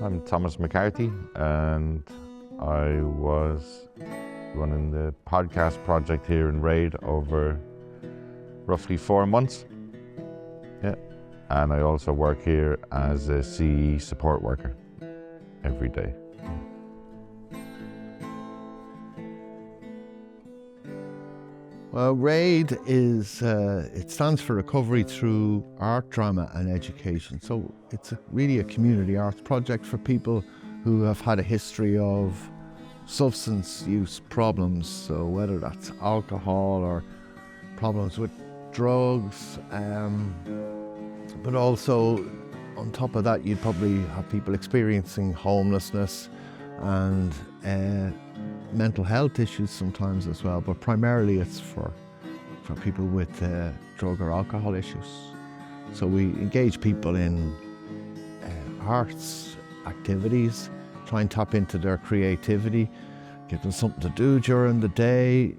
I'm Thomas McCarthy, and I was running the podcast project here in RADE over roughly 4 months. Yeah. And I also work here as a CE support worker every day. Well, RADE is, it stands for Recovery Through Art, Drama and Education. So it's really a community arts project for people who have had a history of substance use problems. So whether that's alcohol or problems with drugs, but also on top of that, you'd probably have people experiencing homelessness and mental health issues sometimes as well, but primarily it's for people with drug or alcohol issues. So we engage people in arts activities, try and tap into their creativity, give them something to do during the day,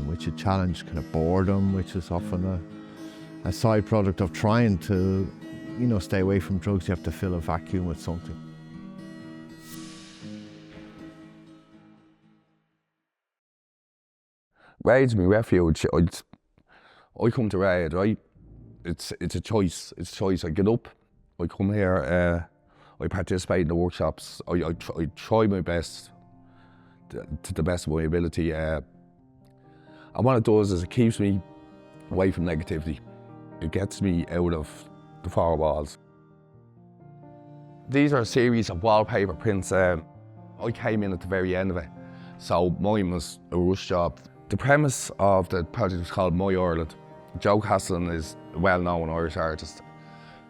which would challenge kind of boredom, which is often a side product of trying to, stay away from drugs. You have to fill a vacuum with something. RADE's my refuge. I come to RADE, right? It's a choice. It's a choice. I get up, I come here, I participate in the workshops. I try my best to the best of my ability. And what it does is it keeps me away from negativity. It gets me out of the four walls. These are a series of wallpaper prints. I came in at the very end of it, so mine was a rush job. The premise of the project was called My Ireland. Joe Castlin is a well-known Irish artist.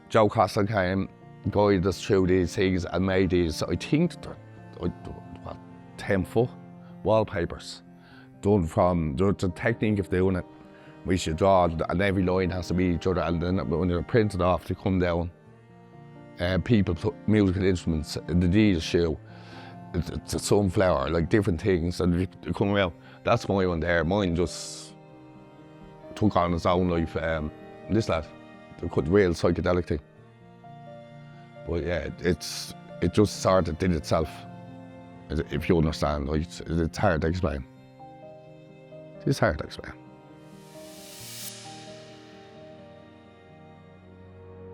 Joe Castlin came, guided us through these things and made these, I think, 10-foot wallpapers done from the technique of doing it. We should draw, and every line has to be each other, and then when they're printed off, they come down. People put musical instruments in the D's shoe. It's a sunflower, like different things, and they come out. That's my one there. Mine just took on its own life. This lad, the real psychedelic thing. But yeah, it just sort of did itself. If you understand, right? It's hard to explain. It's hard to explain.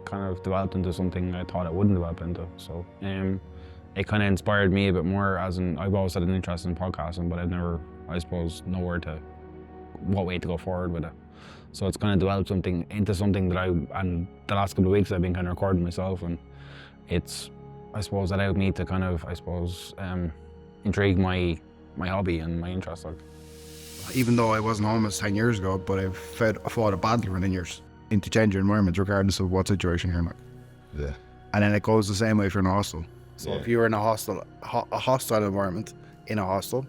Kind of developed into something I thought it wouldn't develop into. So it kind of inspired me a bit more, as in I've always had an interest in podcasting, but I've never, I suppose, know what way to go forward with it. So it's kind of developed into something that and the last couple of weeks I've been kind of recording myself, and it's, I suppose, allowed me to kind of, I suppose, intrigue my hobby and my interest. Even though I wasn't homeless 10 years ago, but I've fought a battle for 10 years into change your environment, regardless of what situation you're in. Yeah. And then it goes the same way if you're in a hostel. So Yeah. if you're in a hostile environment, in a hostel,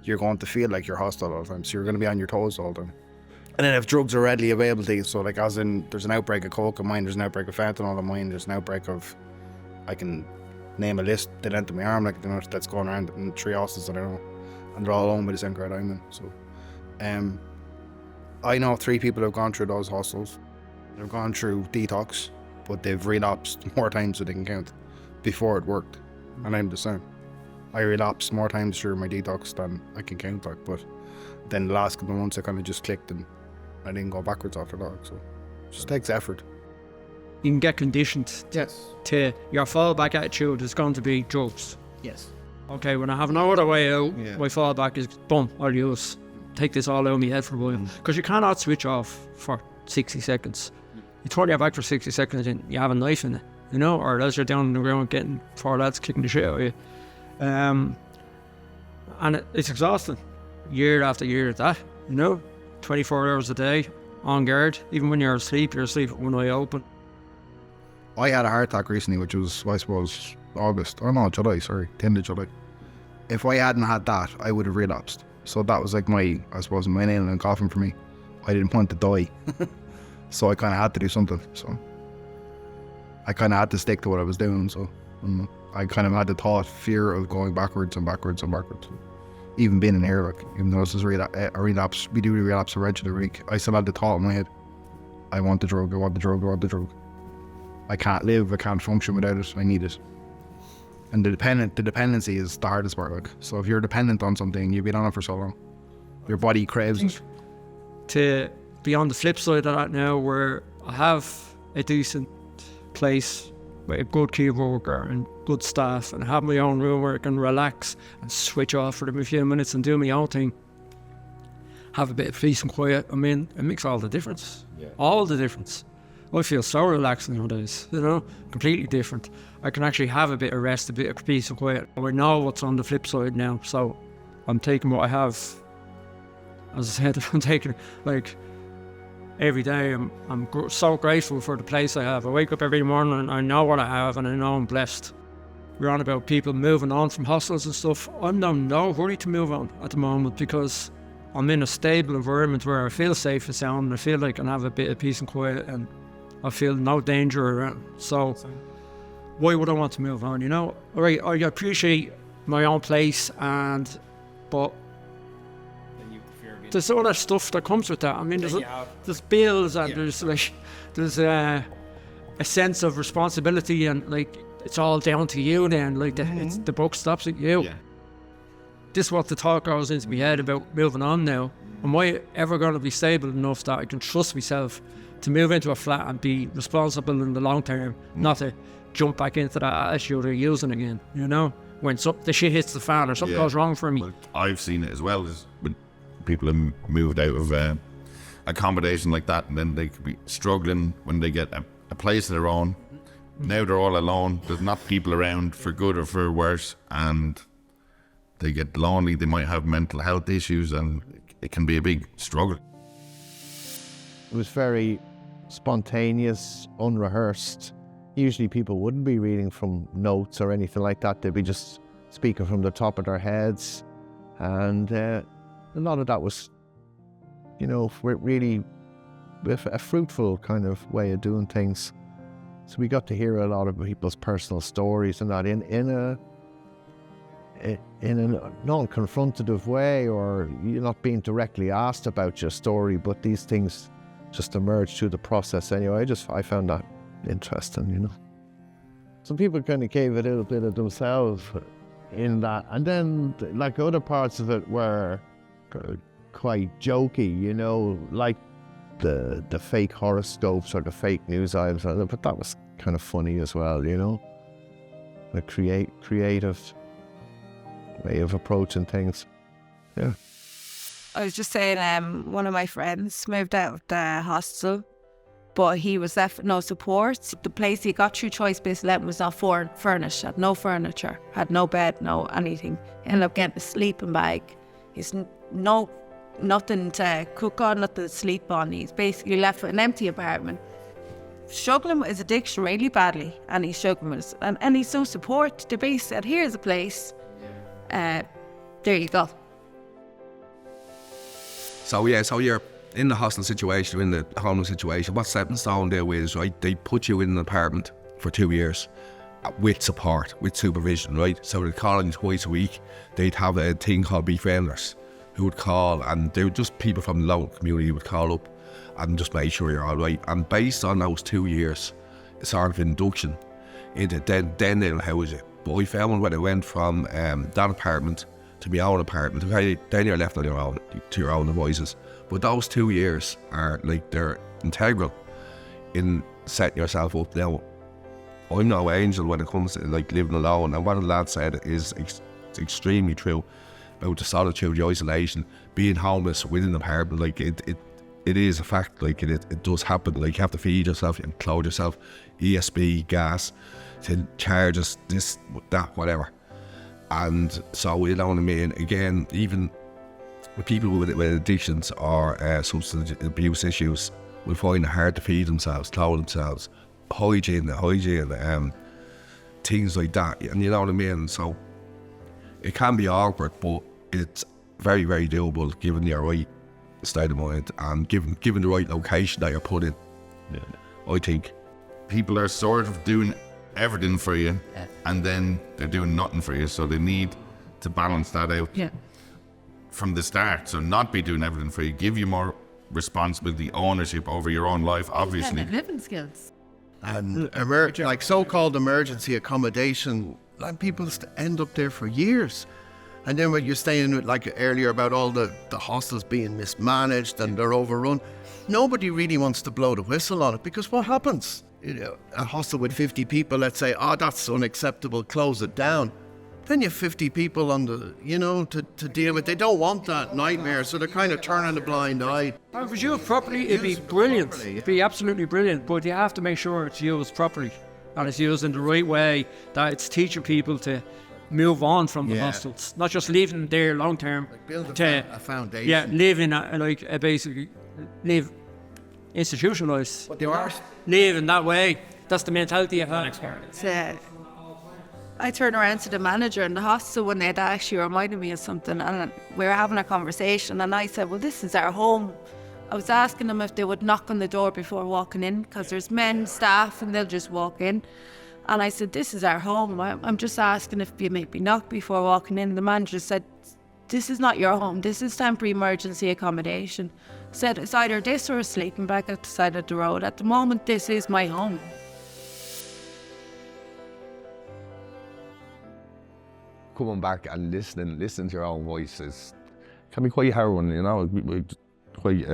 you're going to feel like you're hostile all the time. So you're going to be on your toes all the time. And then if drugs are readily available to you, so like as in there's an outbreak of coke in mine, there's an outbreak of fentanyl in mine, there's an outbreak of, I can name a list that enter my arm, like that's going around in 3 hostels that I know, and they're all owned by the same crowd I'm in. So I know 3 people who've gone through those hostels. They've gone through detox, but they've relapsed more times than they can count before it worked. And I'm the same. I relapsed more times through my detox than I can count, like, but then the last couple of months I kind of just clicked and I didn't go backwards after that. So it just takes effort. You can get conditioned to your fallback attitude is going to be drugs. Yes. Okay, when I have no other way out, my fallback is, boom, I'll use, take this all out of my head for a while. Because you cannot switch off for 60 seconds. You turn your back for 60 seconds and you have a knife in it, or else you're down on the ground getting 4 lads kicking the shit out of you. And it's exhausting, year after year at that, 24 hours a day, on guard. Even when you're asleep with one eye open. I had a heart attack recently, which was, I suppose, July, 10th of July. If I hadn't had that, I would have relapsed. So that was like my nail in the coffin for me. I didn't want to die. So I kind of had to do something. So I kind of had to stick to what I was doing. So I kind of had the fear of going backwards and backwards and backwards. Even being in here, like, even though this is a relapse, we do relapse a regular week. I still had the thought in my head, I want the drug, I want the drug, I want the drug. I can't live, I can't function without it, I need it. And the dependency is the hardest part. Like, so if you're dependent on something, you've been on it for so long, your body craves it. To be on the flip side of that now, where I have a decent place with a good keyboard and good staff, and have my own room where I can relax and switch off for them a few minutes and do my own thing, have a bit of peace and quiet. I mean, it makes all the difference. All the difference. I feel so relaxed nowadays, you know, completely different. I can actually have a bit of rest, a bit of peace and quiet. I know what's on the flip side now, so I'm taking what I have. As I said, I'm taking, like, every day. I'm so grateful for the place I have. I wake up every morning and I know what I have, and I know I'm blessed. We're on about people moving on from hostels and stuff. I'm no hurry to move on at the moment, because I'm in a stable environment where I feel safe and sound, and I feel like I can have a bit of peace and quiet, and I feel no danger around. So why would I want to move on, you know? All right, I appreciate my own place, but there's all that stuff that comes with that. I mean, there's bills, and there's a sense of responsibility, and like, it's all down to you then. Like, the buck stops at you. Yeah. This is what the talk goes into my head about moving on now. Am I ever going to be stable enough that I can trust myself to move into a flat and be responsible in the long term, not to jump back into that attitude or using again, you know? When the shit hits the fan or something goes wrong for me. Well, I've seen it as well, as when people have moved out of accommodation like that, and then they could be struggling when they get a place of their own. Now they're all alone. There's not people around for good or for worse, and they get lonely. They might have mental health issues, and it can be a big struggle. It was very spontaneous, unrehearsed. Usually people wouldn't be reading from notes or anything like that. They'd be just speaking from the top of their heads. And a lot of that was, you know, really a fruitful kind of way of doing things. So we got to hear a lot of people's personal stories, and that in a non-confrontative way, or you're not being directly asked about your story, but these things just emerged through the process anyway. I found that interesting, you know. Some people kind of gave a little bit of themselves in that, and then like other parts of it were quite jokey, you know, like the fake horoscopes or the fake news items, but that was kind of funny as well, you know. The creative way of approaching things. Yeah. I was just saying, one of my friends moved out of the hostel, but he was left with no support. The place he got through choice-based letting was not furnished, had no furniture, had no bed, no anything. He ended up getting a sleeping bag. He's nothing to cook on, nothing to sleep on. He's basically left with an empty apartment, struggling with his addiction really badly, and he's struggling with it. And he's no support. The base said, here's a place. There you go. So you're in the hostel situation, in the homeless situation. What stepping stone there is, right? They put you in an apartment for 2 years with support, with supervision, right? So they'd call in twice a week. They'd have a thing called befrienders who would call, and they were just people from the local community who would call up and just make sure you're all right. And based on those 2 years, it's sort of induction into then they'll house you. But I found when I went from that apartment to my own apartment, okay, then you're left on your own, to your own devices. But those 2 years are like, they're integral in setting yourself up. Now, I'm no angel when it comes to like living alone, and what the lad said is extremely true about the solitude, the isolation, being homeless within an apartment. Like it is a fact. Like it does happen. Like you have to feed yourself and clothe yourself, ESB, gas, to charges, this, that, whatever. And so, you know what I mean? Again, even people with addictions or substance abuse issues will find it hard to feed themselves, clothe themselves, hygiene, things like that. And you know what I mean? So it can be awkward, but it's very, very doable given your right state of mind and given the right location that you're put in. Yeah. I think people are sort of doing everything for you, and then they're doing nothing for you, so they need to balance that out from the start. So not be doing everything for you, give you more responsibility, ownership over your own life, obviously. Living skills. And like so-called emergency accommodation Like people end up there for years. And then when you're saying like earlier about all the hostels being mismanaged and they're overrun, nobody really wants to blow the whistle on it, because what happens? You know, a hostel with 50 people, let's say, oh, that's unacceptable, close it down. Then you have 50 people on the, you know, to deal with. They don't want that nightmare, so they're kind of turning a blind eye. If it was used properly, it'd be brilliant. It'd be absolutely brilliant, but you have to make sure it's used properly and it's used in the right way, that it's teaching people to move on from the hostels, not just leaving them there long term. Like build to a foundation. Yeah, live in basically live institutionalised. But they are. Live in that way. That's the mentality of that. I turned around to the manager in the hostel one day that actually reminded me of something, and we were having a conversation, and I said, well, this is our home. I was asking them if they would knock on the door before walking in, because there's men, staff, and they'll just walk in. And I said, this is our home. I'm just asking if you make me knock before walking in. The manager said, this is not your home. This is temporary emergency accommodation. Said, it's either this or a sleeping bag at the side of the road. At the moment, this is my home. Coming back and listening to your own voices can be quite harrowing, you know. Quite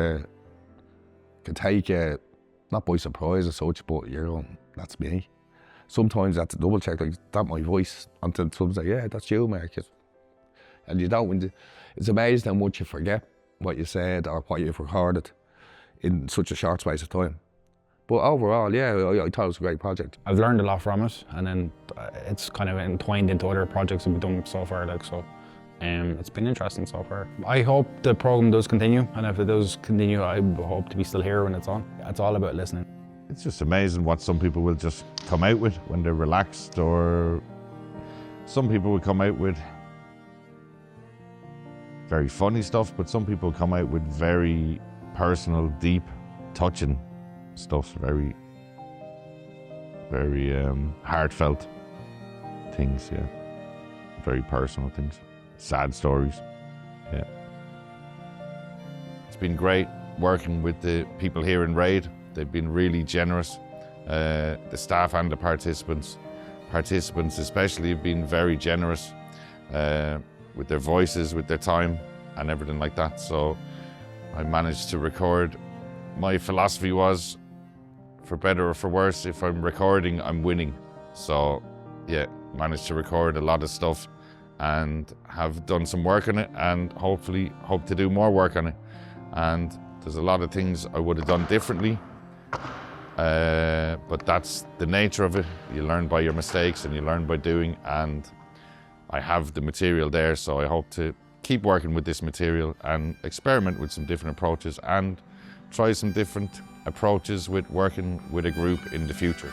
can take you not by surprise as such, but you're going, that's me. Sometimes I have to double check, like, that my voice, until someone say, yeah, that's you, Mark. And you don't. It's amazing how much you forget what you said or what you've recorded in such a short space of time. But overall, yeah, I thought it was a great project. I've learned a lot from it, and then it's kind of entwined into other projects that we've done so far, like, so. It's been interesting so far. I hope the program does continue, and if it does continue, I hope to be still here when it's on. It's all about listening. It's just amazing what some people will just come out with when they're relaxed, or some people will come out with very funny stuff, but some people come out with very personal, deep, touching stuff, very heartfelt things, yeah. Very personal things. Sad stories, yeah. It's been great working with the people here in RADE. They've been really generous. The staff and the participants especially have been very generous with their voices, with their time and everything like that. So I managed to record. My philosophy was, for better or for worse, if I'm recording, I'm winning. So yeah, managed to record a lot of stuff and have done some work on it, and hopefully hope to do more work on it. And there's a lot of things I would have done differently, but that's the nature of it. You learn by your mistakes and you learn by doing, and I have the material there, so I hope to keep working with this material and experiment with some different approaches and try some different approaches with working with a group in the future.